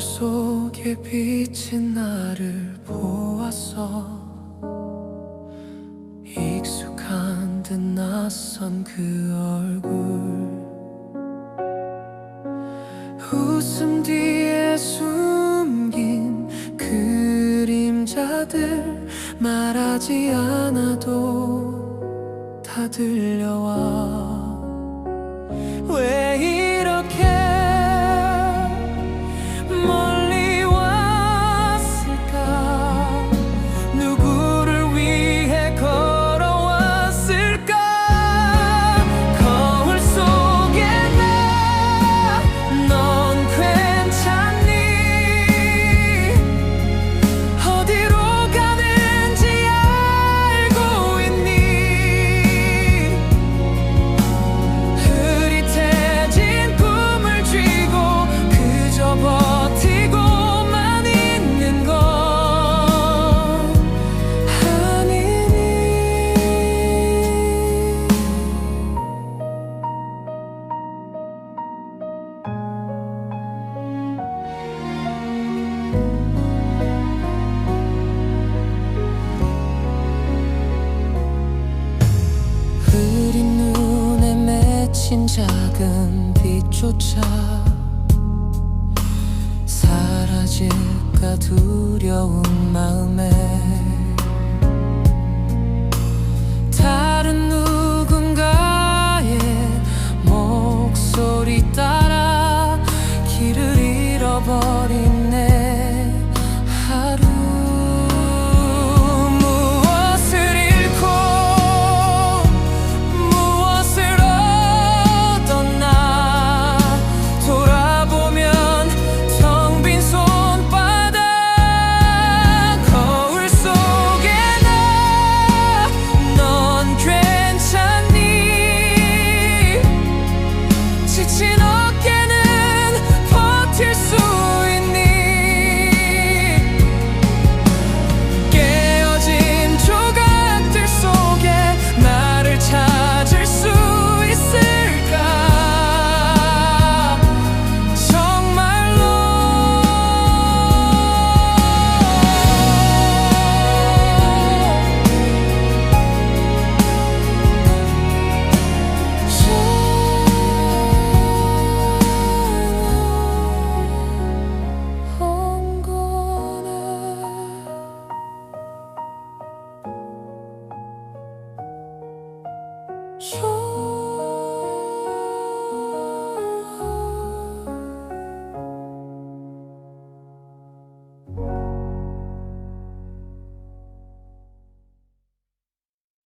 속에 비친 나를 보았어. 익숙한 듯 낯선 그 얼굴, 웃음 뒤에 숨긴 그림자들, 말하지 않아도 다 들려와. 왜 이렇게 멀리 왔을까? 누구를 위해 걸어왔을까? 거울 속에 나, 넌 괜찮니? 어디로 가는지 알고 있니? 흐릿해진 꿈을 쥐고 그저 버티고만 있는 건 아니니? 흐린 눈에 맺힌 작은 빛조차 사라질까 두려운 마음에 다른 누군가의 목소리 따라 길을 잃어버린 내 하루. 무엇을 잃고 무엇을 얻었나? 돌아보면 텅 빈 손바닥. 거울 속에 나, 넌 괜찮니? 지친 어깨는 버틸 수 있니? 깨어진 조각들 속에 나를 찾을 수 있을까? 정말로. 온 거네. 저